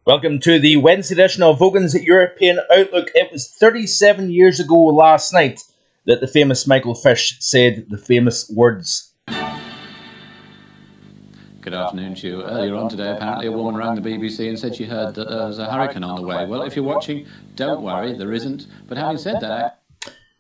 Welcome to the Wednesday edition of Vogan's European Outlook. It was 37 years ago last night that the famous Michael Fish said the famous words. Good afternoon to you. Earlier on today, apparently a woman rang the BBC and said she heard that there was a hurricane on the way. Well, if you're watching, don't worry, there isn't. But having said that...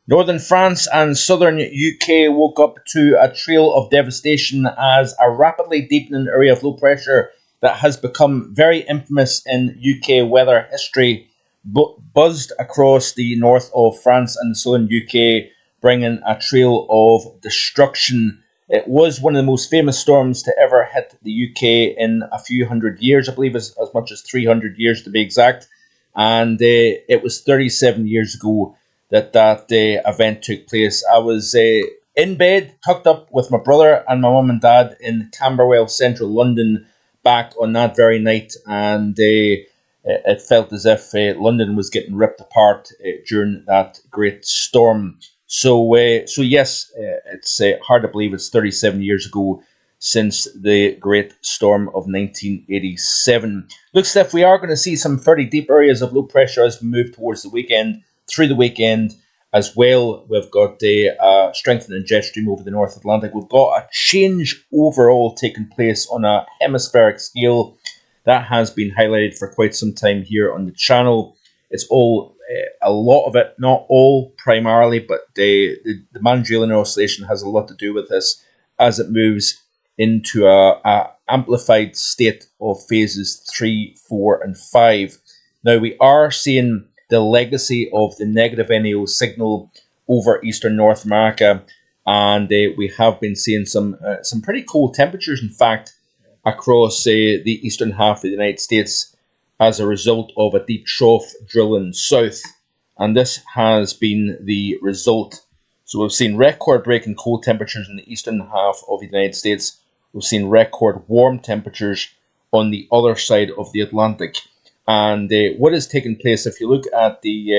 Northern France and southern UK woke up to a trail of devastation as a rapidly deepening area of low pressure that has become very infamous in UK weather history buzzed across the north of France and the southern UK, bringing a trail of destruction. It was one of the most famous storms to ever hit the UK in a few hundred years, I believe as much as 300 years to be exact. And it was 37 years ago that event took place. I was in bed, tucked up with my brother and my mum and dad in Camberwell, central London, back on that very night, and it felt as if London was getting ripped apart during that great storm. So yes, it's hard to believe it's 37 years ago since the great storm of 1987. Looks as if we are going to see some fairly deep areas of low pressure as we move towards the weekend, through the weekend as well. We've got a strengthening jet stream over the North Atlantic. We've got a change overall taking place on a hemispheric scale that has been highlighted for quite some time here on the channel. It's all, a lot of it, not all primarily, but the Mandrelian oscillation has a lot to do with this as it moves into a amplified state of phases 3, 4, and 5. Now we are seeing the legacy of the negative NAO signal over eastern North America, and we have been seeing some pretty cold temperatures, in fact, across the eastern half of the United States as a result of a deep trough drilling south, and this has been the result. So we've seen record-breaking cold temperatures in the eastern half of the United States. We've seen record warm temperatures on the other side of the Atlantic. And what is taking place, if you look at the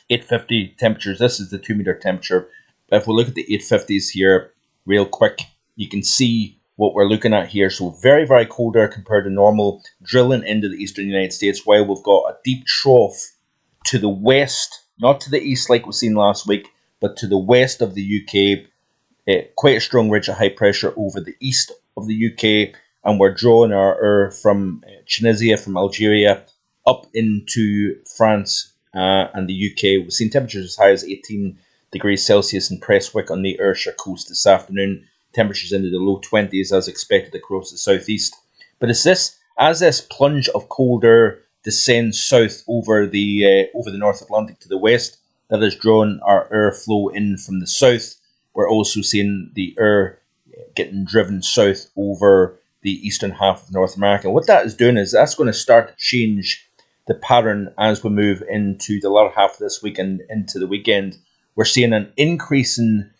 850 temperatures, this is the 2 meter temperature. If we look at the 850s here real quick, you can see what we're looking at here. So very, very cold air compared to normal, drilling into the eastern United States, while we've got a deep trough to the west, not to the east like we've seen last week, but to the west of the UK. Quite a strong ridge of high pressure over the east of the UK. And we're drawing our air from Tunisia, from Algeria, up into France and the UK. We've seen temperatures as high as 18 degrees Celsius in Prestwick on the Ayrshire coast this afternoon. Temperatures into the low 20s as expected across the southeast. But as this plunge of cold air descends south over the North Atlantic to the west, that has drawn our air flow in from the south. We're also seeing the air getting driven south over the eastern half of North America. And what that is doing is that's going to start to change the pattern as we move into the latter half of this week and into the weekend. We're seeing an increasing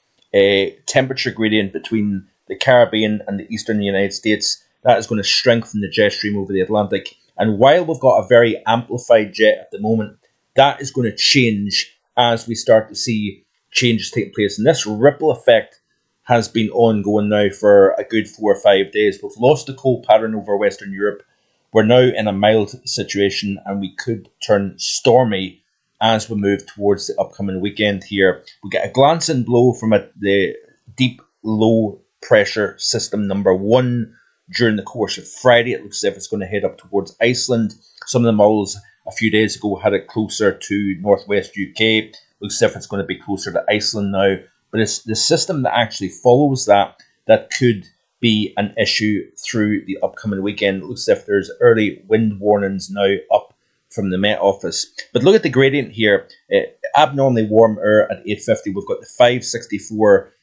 temperature gradient between the Caribbean and the eastern United States. That is going to strengthen the jet stream over the Atlantic. And while we've got a very amplified jet at the moment, that is going to change as we start to see changes taking place. And this ripple effect has been ongoing now for a good 4 or 5 days. We've lost the cold pattern over Western Europe. We're now in a mild situation, and we could turn stormy as we move towards the upcoming weekend here. We get a glancing blow from the deep low pressure system number 1 during the course of Friday. It looks as if it's going to head up towards Iceland. Some of the models a few days ago had it closer to northwest UK. Looks as if it's going to be closer to Iceland now. But it's the system that actually follows that could be an issue through the upcoming weekend. It looks as if there's early wind warnings now up from the Met Office. But look at the gradient here. Abnormally warm air at 850. We've got the 564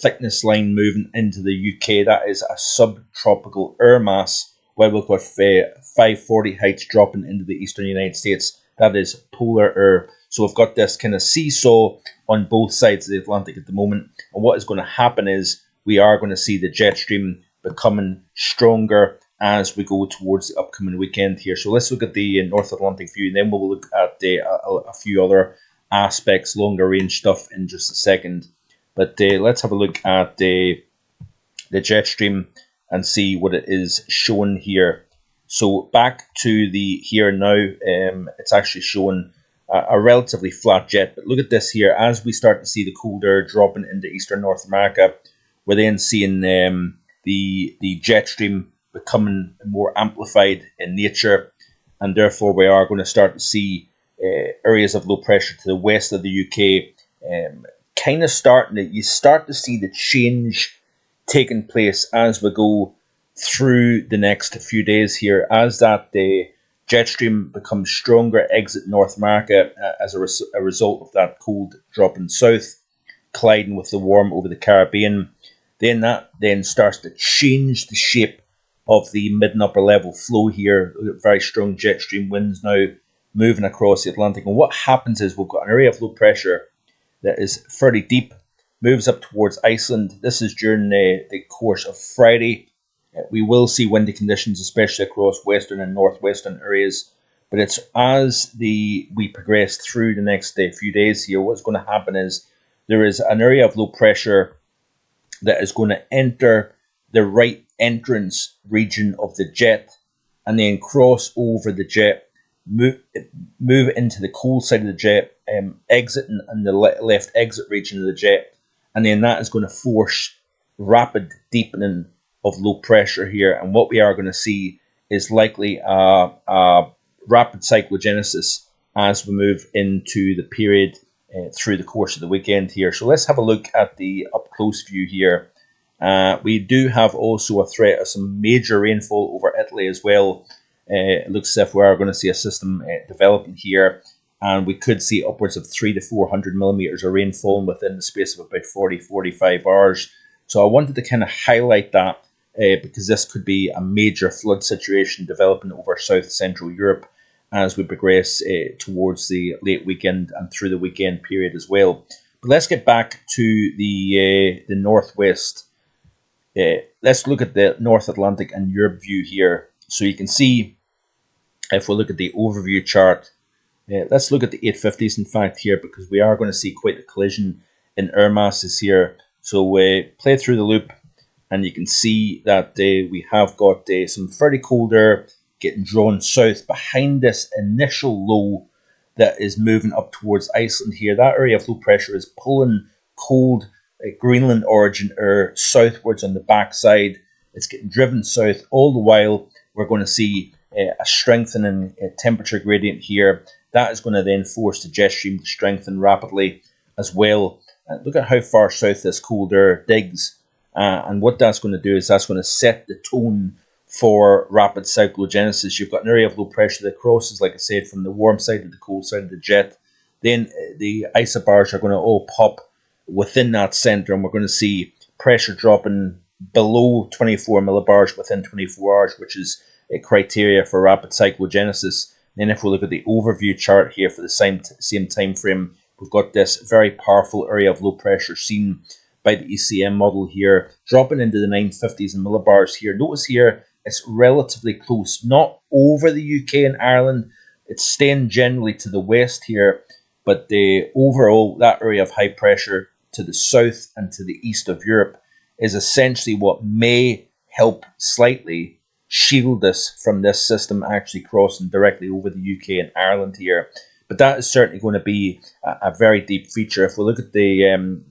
thickness line moving into the UK. That is a subtropical air mass. While we've got 540 heights dropping into the eastern United States. That is polar air. So we've got this kind of seesaw on both sides of the Atlantic at the moment. And what is going to happen is we are going to see the jet stream becoming stronger as we go towards the upcoming weekend here. So let's look at the North Atlantic view, and then we'll look at a few other aspects, longer range stuff in just a second. But let's have a look at the jet stream and see what it is showing here. So back to the here now, it's actually showing a relatively flat jet. But look at this here. As we start to see the cold air dropping into eastern North America, we're then seeing the jet stream becoming more amplified in nature, and therefore we are going to start to see areas of low pressure to the west of the UK, kind of starting to, you start to see the change taking place as we go through the next few days here, as that jet stream becomes stronger, exit North America as a result of that cold dropping south, colliding with the warm over the Caribbean. Then that then starts to change the shape of the mid and upper level flow here. Very strong jet stream winds now moving across the Atlantic. And what happens is we've got an area of low pressure that is fairly deep, moves up towards Iceland. This is during the course of Friday. We will see windy conditions, especially across western and northwestern areas. But it's as we progress through the next few days here, what's going to happen is there is an area of low pressure that is going to enter the right entrance region of the jet and then cross over the jet, move into the cold side of the jet, exiting in the left exit region of the jet, and then that is going to force rapid deepening of low pressure here. And what we are going to see is likely a rapid cyclogenesis as we move into the period through the course of the weekend here. So let's have a look at the up close view here. We do have also a threat of some major rainfall over Italy as well. It looks as if we are going to see a system developing here, and we could see upwards of 300 to 400 millimeters of rainfall within the space of about 40-45 hours. So I wanted to kind of highlight that because this could be a major flood situation developing over South Central Europe as we progress towards the late weekend and through the weekend period as well. But let's get back to the northwest. Let's look at the North Atlantic and Europe view here. So you can see, if we look at the overview chart, let's look at the 850s in fact here, because we are going to see quite a collision in air masses here. So play through the loop, and you can see that we have got some fairly cold air getting drawn south behind this initial low that is moving up towards Iceland here. That area of low pressure is pulling cold Greenland origin air southwards on the backside. It's getting driven south. All the while, we're going to see a strengthening temperature gradient here. That is going to then force the jet stream to strengthen rapidly as well. Look at how far south this cold air digs. And what that's going to do is that's going to set the tone for rapid cyclogenesis. You've got an area of low pressure that crosses, like I said, from the warm side to the cold side of the jet. Then the isobars are going to all pop within that center, and we're going to see pressure dropping below 24 millibars within 24 hours, which is a criteria for rapid cyclogenesis. Then if we look at the overview chart here for the same time frame, we've got this very powerful area of low pressure seen by the ECM model here, dropping into the 950s and millibars here. Notice here, it's relatively close, not over the UK and Ireland. It's staying generally to the west here, but the overall, that area of high pressure to the south and to the east of Europe is essentially what may help slightly shield us from this system actually crossing directly over the UK and Ireland here. But that is certainly going to be a very deep feature. If we look at the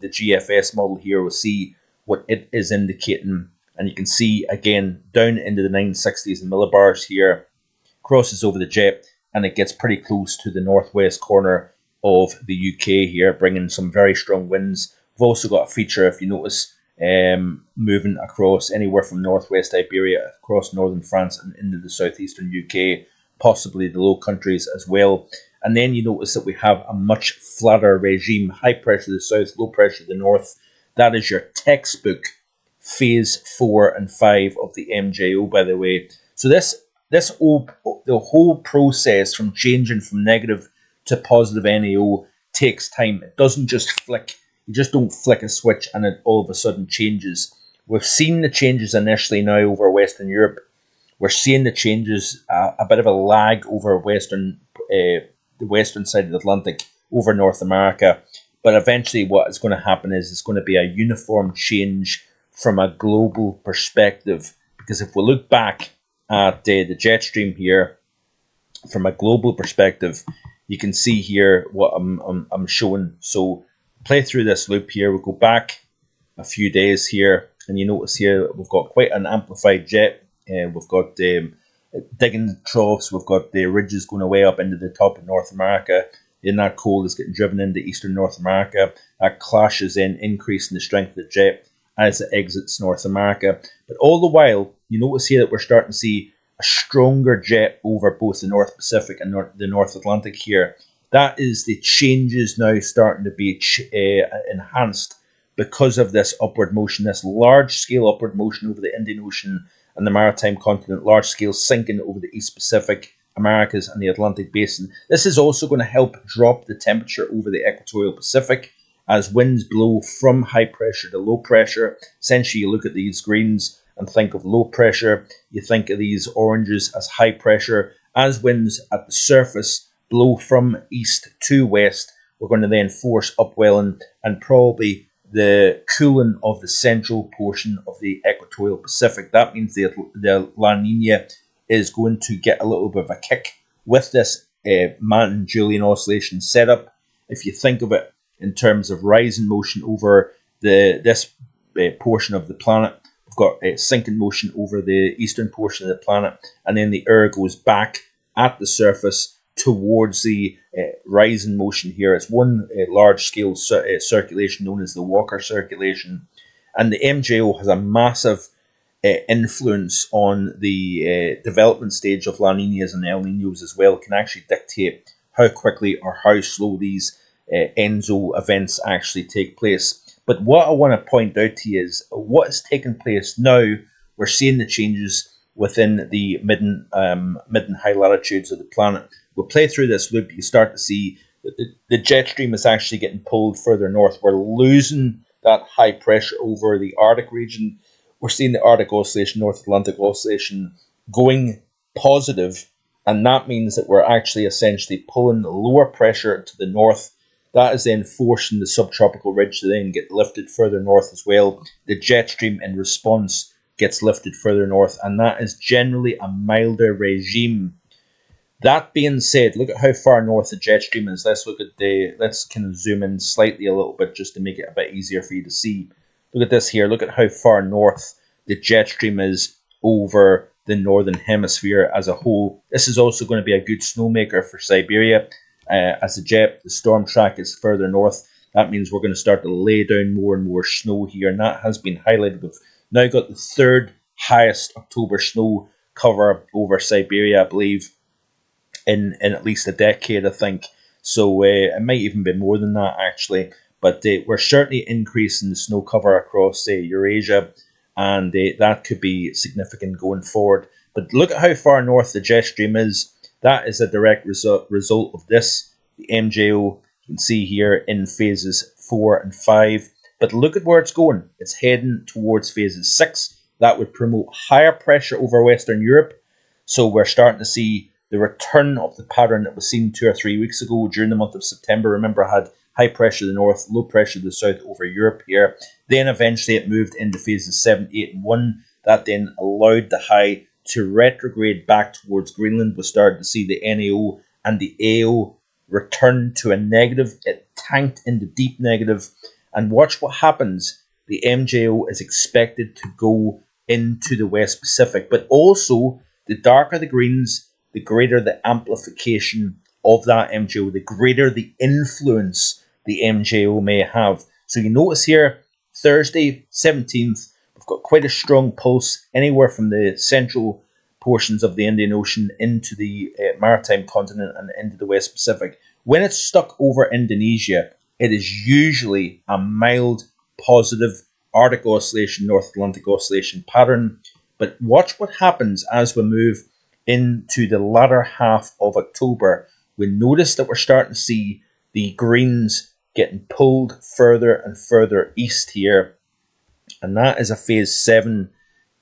GFS model here, we'll see what it is indicating. And you can see, again, down into the 960s and millibars here, crosses over the jet, and it gets pretty close to the northwest corner of the UK here, bringing some very strong winds. We've also got a feature, if you notice, moving across anywhere from northwest Iberia, across northern France and into the southeastern UK, possibly the Low Countries as well. And then you notice that we have a much flatter regime, high pressure to the south, low pressure to the north. That is your textbook phase 4 and 5 of the MJO, by the way. So the whole process from changing from negative to positive NAO takes time. It doesn't just flick. You just don't flick a switch and it all of a sudden changes. We've seen the changes initially now over Western Europe. We're seeing the changes, a bit of a lag over the western side of the Atlantic, over North America. But eventually what is going to happen is it's going to be a uniform change from a global perspective. Because if we look back at the jet stream here from a global perspective, you can see here what I'm showing. So play through this loop here. We'll go back a few days here, and you notice here we've got quite an amplified jet. We've got digging troughs. We've got the ridges going away up into the top of North America. Then that cold is getting driven into eastern North America. That clashes in, increasing the strength of the jet as it exits North America. But all the while, you notice here that we're starting to see a stronger jet over both the North Pacific and the North Atlantic here. That is the changes now starting to be enhanced because of this upward motion, this large-scale upward motion over the Indian Ocean and the maritime continent, large-scale sinking over the East Pacific, Americas, and the Atlantic Basin. This is also going to help drop the temperature over the equatorial Pacific as winds blow from high pressure to low pressure. Essentially, you look at these greens and think of low pressure. You think of these oranges as high pressure. As winds at the surface blow from east to west, we're going to then force upwelling and probably the cooling of the central portion of the equatorial Pacific. That means the La Nina is going to get a little bit of a kick with this Martin-Julian oscillation setup. If you think of it in terms of rising motion over this portion of the planet, we've got a sinking motion over the eastern portion of the planet, and then the air goes back at the surface towards the rising motion here. It's one large-scale circulation known as the Walker circulation, and the MJO has a massive influence on the development stage of La Ninas and El Ninos as well. It can actually dictate how quickly or how slow these ENSO events actually take place. But what I want to point out to you is what is taking place now. We're seeing the changes within the mid and high latitudes of the planet. We'll play through this loop. You start to see that the jet stream is actually getting pulled further north. We're losing that high pressure over the Arctic region. We're seeing the Arctic oscillation, North Atlantic oscillation going positive, and that means that we're actually essentially pulling the lower pressure to the north. That is then forcing the subtropical ridge to then get lifted further north as well. The jet stream in response gets lifted further north, and that is generally a milder regime. That being said, look at how far north the jet stream is. Let's kind of zoom in slightly a little bit just to make it a bit easier for you to see. Look at this here. Look at how far north the jet stream is over the northern hemisphere as a whole. This is also going to be a good snowmaker for Siberia. As the storm track is further north, that means we're going to start to lay down more and more snow here, and that has been highlighted. We've now got the third highest October snow cover over Siberia, I believe, in at least a decade, I think. So it might even be more than that, actually. But we're certainly increasing the snow cover across Eurasia, and that could be significant going forward. But look at how far north the jet stream is. That is a direct result of this. The MJO, you can see here in phases 4 and 5. But look at where it's going. It's heading towards phases 6. That would promote higher pressure over Western Europe. So we're starting to see the return of the pattern that was seen 2 or 3 weeks ago during the month of September. Remember, I had high pressure to the north, low pressure to the south over Europe here. Then eventually it moved into phases 7, 8, and 1. That then allowed the high to retrograde back towards Greenland. We started to see the NAO and the AO return to a negative. It tanked into deep negative. And watch what happens. The MJO is expected to go into the West Pacific. But also, the darker the greens, the greater the amplification of that MJO, the greater the influence the MJO may have. So you notice here, Thursday, 17th, we've got quite a strong pulse anywhere from the central portions of the Indian Ocean into the maritime continent and into the West Pacific. When it's stuck over Indonesia, it is usually a mild, positive Arctic oscillation, North Atlantic oscillation pattern. But watch what happens as we move into the latter half of October. We notice that we're starting to see the greens getting pulled further and further east here. And that is a phase 7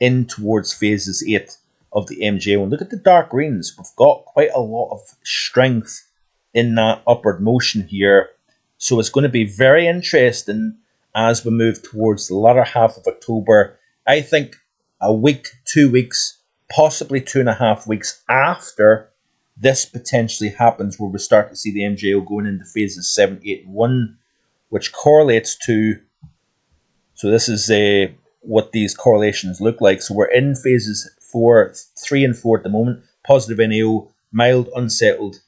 in towards phases 8 of the MJO. And look at the dark greens. We've got quite a lot of strength in that upward motion here. So it's going to be very interesting as we move towards the latter half of October. I think a week, 2 weeks possibly 2.5 weeks after this potentially happens, where we start to see the MJO going into phases 7, 8, and 1, which correlates to, so this is what these correlations look like. So we're in phases 3 and 4 at the moment, positive NAO, mild unsettled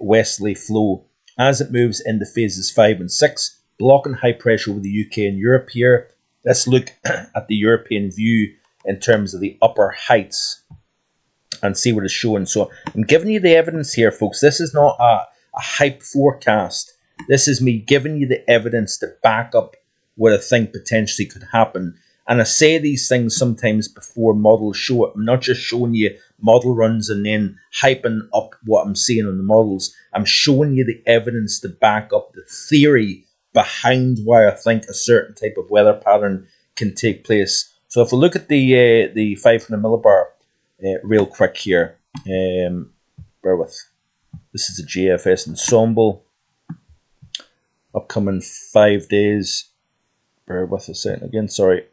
westerly flow. As it moves into phases 5 and 6, blocking high pressure over the UK and Europe here. Let's look at the European view in terms of the upper heights and see what it's showing. So I'm giving you the evidence here, folks. This is not a hype forecast. This is me giving you the evidence to back up what I think potentially could happen. And I say these things sometimes before models show it. I'm not just showing you model runs and then hyping up what I'm seeing on the models. I'm showing you the evidence to back up the theory behind why I think a certain type of weather pattern can take place. So if we look at the 500 millibar real quick here, bear with. This is a GFS ensemble. Upcoming 5 days. Bear with a second again, sorry.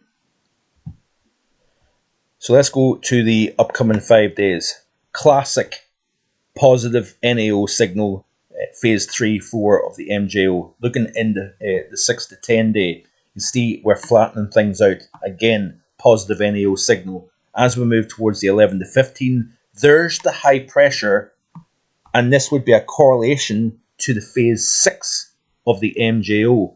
So let's go to the upcoming 5 days. Classic positive NAO signal, phase 3, 4 of the MJO. Looking into the 6 to 10 day, you see we're flattening things out. Again, positive NAO signal. As we move towards the 11 to 15, there's the high pressure, and this would be a correlation to the phase 6 of the MJO.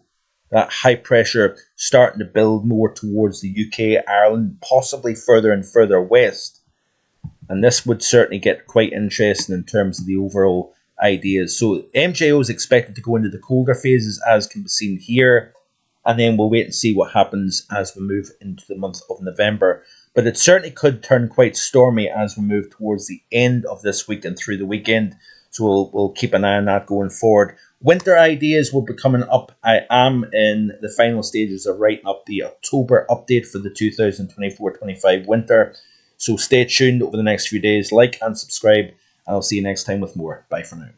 That high pressure starting to build more towards the UK, Ireland, possibly further and further west. And this would certainly get quite interesting in terms of the overall ideas. So MJO is expected to go into the colder phases, as can be seen here. And then we'll wait and see what happens as we move into the month of November. But it certainly could turn quite stormy as we move towards the end of this week and through the weekend. So we'll keep an eye on that going forward. Winter ideas will be coming up. I am in the final stages of writing up the October update for the 2024-25 winter. So stay tuned over the next few days. Like and subscribe, and I'll see you next time with more. Bye for now.